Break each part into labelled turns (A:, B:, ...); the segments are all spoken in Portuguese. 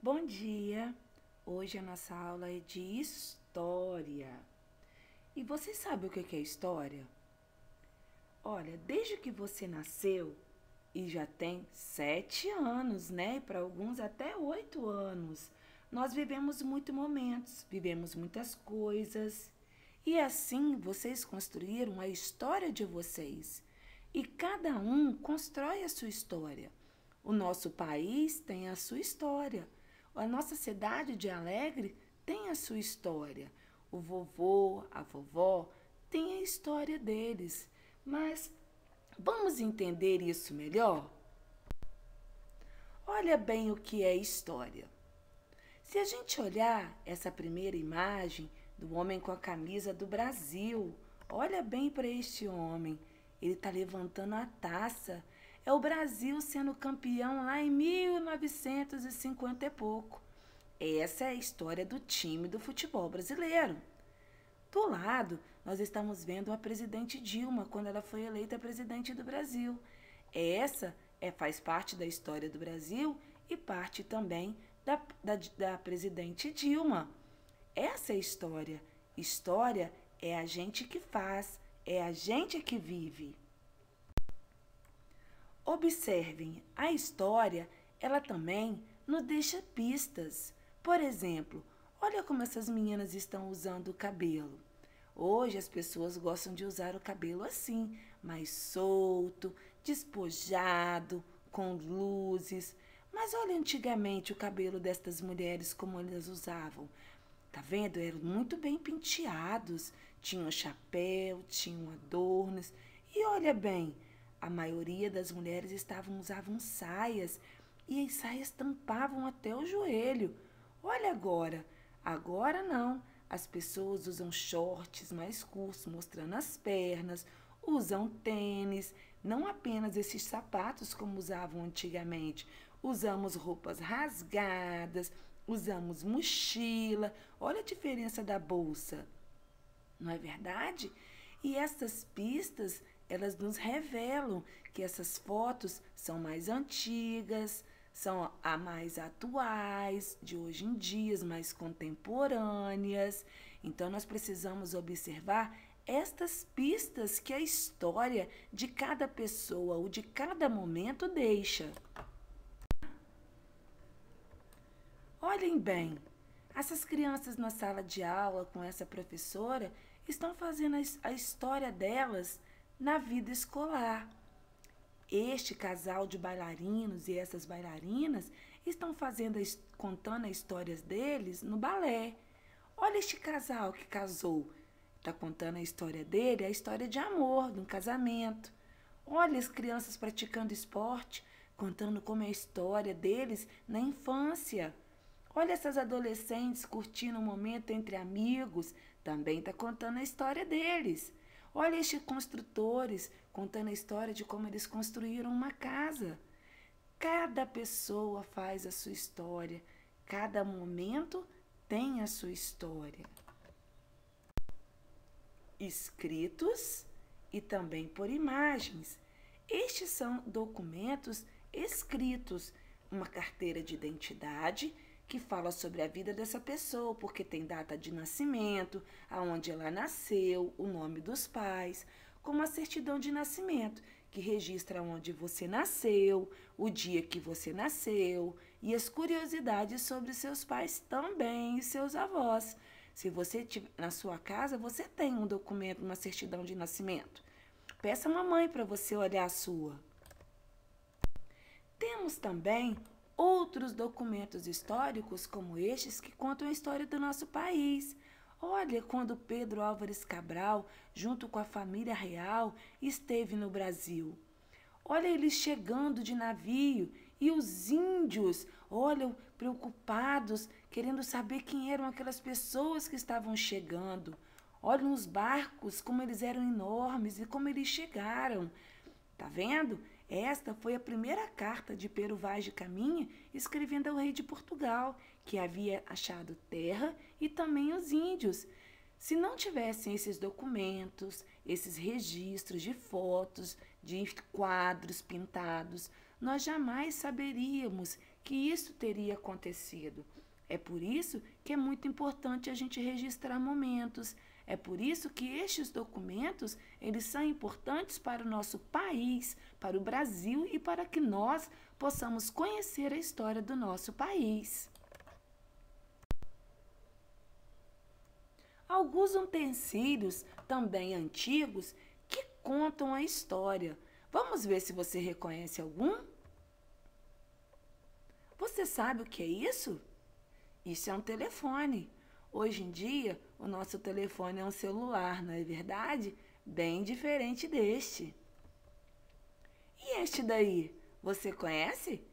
A: Bom dia! Hoje a nossa aula é de história. E você sabe o que é história? Olha, desde que você nasceu, e já tem 7 anos, né? E para alguns até 8 anos, nós vivemos muitos momentos, vivemos muitas coisas. E assim vocês construíram a história de vocês. E cada um constrói a sua história. O nosso país tem a sua história. A nossa cidade de Alegre tem a sua história. O vovô, a vovó tem a história deles. Mas vamos entender isso melhor? Olha bem o que é história. Se a gente olhar essa primeira imagem do homem com a camisa do Brasil, olha bem para este homem. Ele está levantando a taça. É o Brasil sendo campeão lá em 1950 e pouco. Essa é a história do time do futebol brasileiro. Do lado, nós estamos vendo a presidente Dilma, quando ela foi eleita presidente do Brasil. Faz parte da história do Brasil e parte também da presidente Dilma. Essa é a história. História é a gente que faz, é a gente que vive. Observem, a história, ela também nos deixa pistas. Por exemplo, olha como essas meninas estão usando o cabelo. Hoje as pessoas gostam de usar o cabelo assim, mais solto, despojado, com luzes. Mas olha antigamente o cabelo destas mulheres como elas usavam. Tá vendo? Eram muito bem penteados, tinham chapéu, tinham adornos. E olha bem, a maioria das mulheres usavam saias e as saias tampavam até o joelho. Olha agora não. As pessoas usam shorts mais curtos, mostrando as pernas, usam tênis, não apenas esses sapatos como usavam antigamente. Usamos roupas rasgadas, usamos mochila. Olha a diferença da bolsa, não é verdade? E essas pistas, elas nos revelam que essas fotos são mais antigas, são a mais atuais, de hoje em dia, mais contemporâneas. Então, nós precisamos observar estas pistas que a história de cada pessoa ou de cada momento deixa. Olhem bem, essas crianças na sala de aula com essa professora estão fazendo a história delas na vida escolar. Este casal de bailarinos e essas bailarinas estão contando as histórias deles no balé. Olha este casal que casou. Está contando a história dele, a história de amor, de um casamento. Olha as crianças praticando esporte, contando como é a história deles na infância. Olha essas adolescentes curtindo um momento entre amigos, também está contando a história deles. Olha estes construtores contando a história de como eles construíram uma casa. Cada pessoa faz a sua história, cada momento tem a sua história. Escritos e também por imagens. Estes são documentos escritos, uma carteira de identidade que fala sobre a vida dessa pessoa, porque tem data de nascimento, aonde ela nasceu, o nome dos pais, como a certidão de nascimento, que registra onde você nasceu, o dia que você nasceu e as curiosidades sobre seus pais também e seus avós. Se você tiver na sua casa, você tem um documento, uma certidão de nascimento. Peça a mamãe para você olhar a sua. Temos também outros documentos históricos como estes que contam a história do nosso país. Olha quando Pedro Álvares Cabral, junto com a família real, esteve no Brasil. Olha eles chegando de navio e os índios, olham preocupados, querendo saber quem eram aquelas pessoas que estavam chegando. Olham os barcos, como eles eram enormes e como eles chegaram. Tá vendo? Esta foi a primeira carta de Pero Vaz de Caminha escrevendo ao rei de Portugal, que havia achado terra e também os índios. Se não tivessem esses documentos, esses registros de fotos, de quadros pintados, nós jamais saberíamos que isso teria acontecido. É por isso que é muito importante a gente registrar momentos. É por isso que estes documentos, eles são importantes para o nosso país, para o Brasil e para que nós possamos conhecer a história do nosso país. Alguns utensílios, também antigos, que contam a história. Vamos ver se você reconhece algum? Você sabe o que é isso? Isso é um telefone. Hoje em dia, o nosso telefone é um celular, não é verdade? Bem diferente deste. E este daí, você conhece?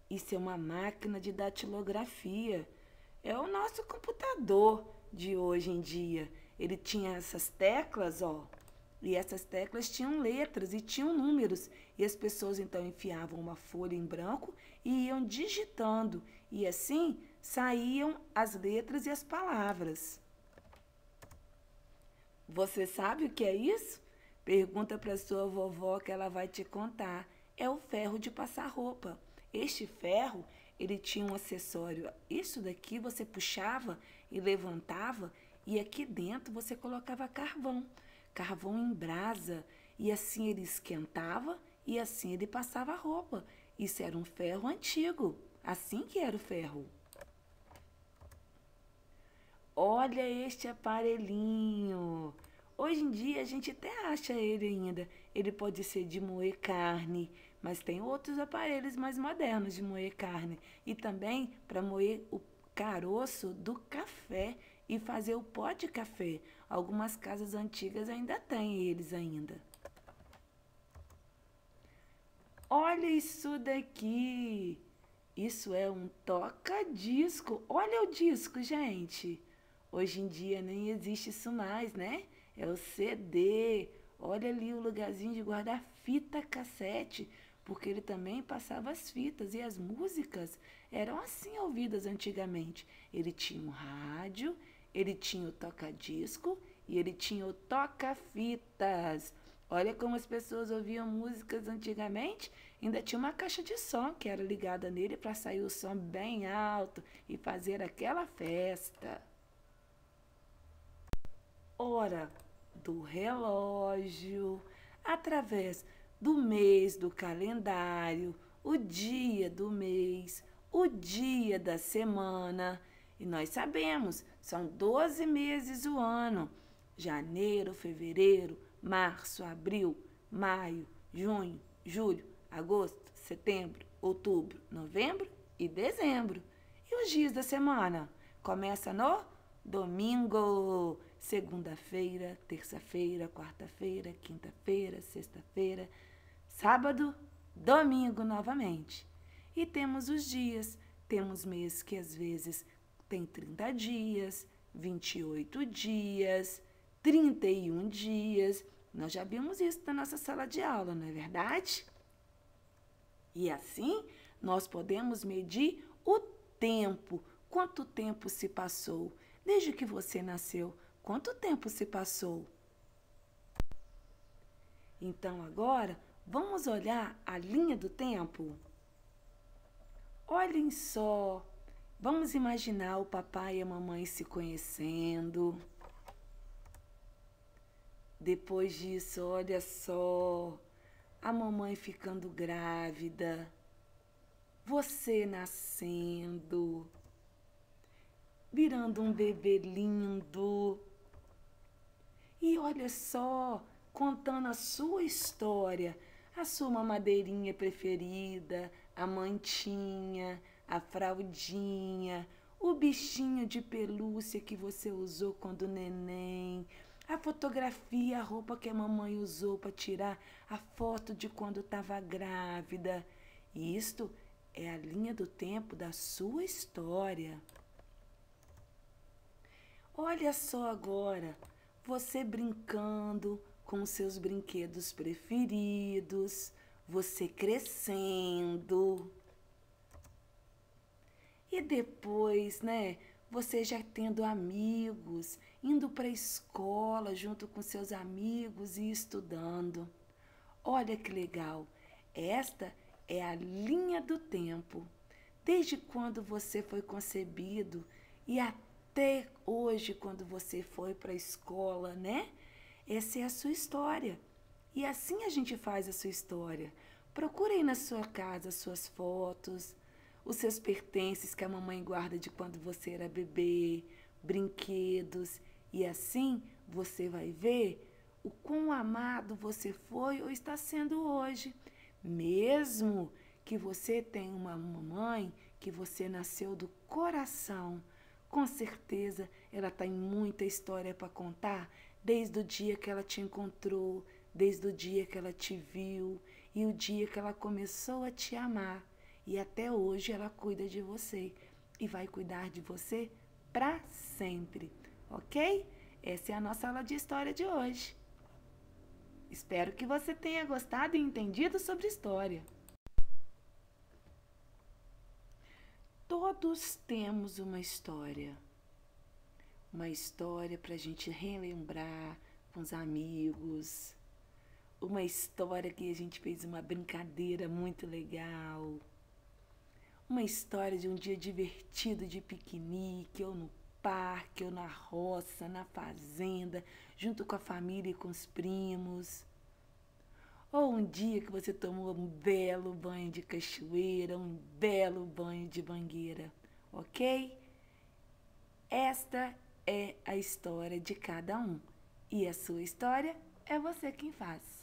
A: Isso é uma máquina de datilografia. É o nosso computador de hoje em dia. Ele tinha essas teclas, ó. E essas teclas tinham letras e tinham números. E as pessoas então enfiavam uma folha em branco e iam digitando. E assim saíam as letras e as palavras. Você sabe o que é isso? Pergunta para sua vovó que ela vai te contar. É o ferro de passar roupa. Este ferro, ele tinha um acessório. Isso daqui você puxava e levantava e aqui dentro você colocava carvão. Carvão em brasa. E assim ele esquentava e assim ele passava a roupa. Isso era um ferro antigo. Assim que era o ferro. Olha este aparelhinho. Hoje em dia a gente até acha ele ainda. Ele pode ser de moer carne, mas tem outros aparelhos mais modernos de moer carne. E também para moer o caroço do café e fazer o pó de café. Algumas casas antigas ainda têm eles ainda. Olha isso daqui. Isso é um toca-disco. Olha o disco, gente. Hoje em dia nem existe isso mais, né? É o CD. Olha ali o lugarzinho de guardar fita cassete, porque ele também passava as fitas e as músicas eram assim ouvidas antigamente. Ele tinha um rádio, ele tinha o toca-disco e ele tinha o toca-fitas. Olha como as pessoas ouviam músicas antigamente. Ainda tinha uma caixa de som que era ligada nele para sair o som bem alto e fazer aquela festa. Hora do relógio, através do mês do calendário, o dia do mês, o dia da semana. E nós sabemos, são 12 meses o ano. Janeiro, fevereiro, março, abril, maio, junho, julho, agosto, setembro, outubro, novembro e dezembro. E os dias da semana? Começa no domingo, segunda-feira, terça-feira, quarta-feira, quinta-feira, sexta-feira, sábado, domingo novamente. E temos os dias. Temos meses que às vezes tem 30 dias, 28 dias, 31 dias. Nós já vimos isso na nossa sala de aula, não é verdade? E assim, nós podemos medir o tempo. Quanto tempo se passou? Desde que você nasceu, quanto tempo se passou? Então, agora, vamos olhar a linha do tempo? Olhem só. Vamos imaginar o papai e a mamãe se conhecendo. Depois disso, olha só, a mamãe ficando grávida, você nascendo, virando um bebê lindo. E olha só, contando a sua história, a sua mamadeirinha preferida, a mantinha, a fraldinha, o bichinho de pelúcia que você usou quando neném, a fotografia, a roupa que a mamãe usou para tirar a foto de quando estava grávida. Isto é a linha do tempo da sua história. Olha só agora, você brincando com os seus brinquedos preferidos, você crescendo. E depois, né, você já tendo amigos, indo para a escola junto com seus amigos e estudando. Olha que legal, esta é a linha do tempo. desde quando você foi concebido e até hoje, quando você foi para a escola, né? Essa é a sua história. E assim a gente faz a sua história. Procure aí na sua casa as suas fotos, os seus pertences que a mamãe guarda de quando você era bebê, brinquedos, e assim você vai ver o quão amado você foi ou está sendo hoje. Mesmo que você tenha uma mamãe que você nasceu do coração, com certeza ela tem muita história para contar, desde o dia que ela te encontrou, desde o dia que ela te viu e o dia que ela começou a te amar. E até hoje ela cuida de você e vai cuidar de você para sempre, ok? Essa é a nossa aula de história de hoje. Espero que você tenha gostado e entendido sobre história. Todos temos uma história para a gente relembrar com os amigos, uma história que a gente fez uma brincadeira muito legal, uma história de um dia divertido de piquenique, ou no parque, ou na roça, na fazenda, junto com a família e com os primos. Ou um dia que você tomou um belo banho de cachoeira, um belo banho de mangueira, ok? Esta é a história de cada um. E a sua história é você quem faz.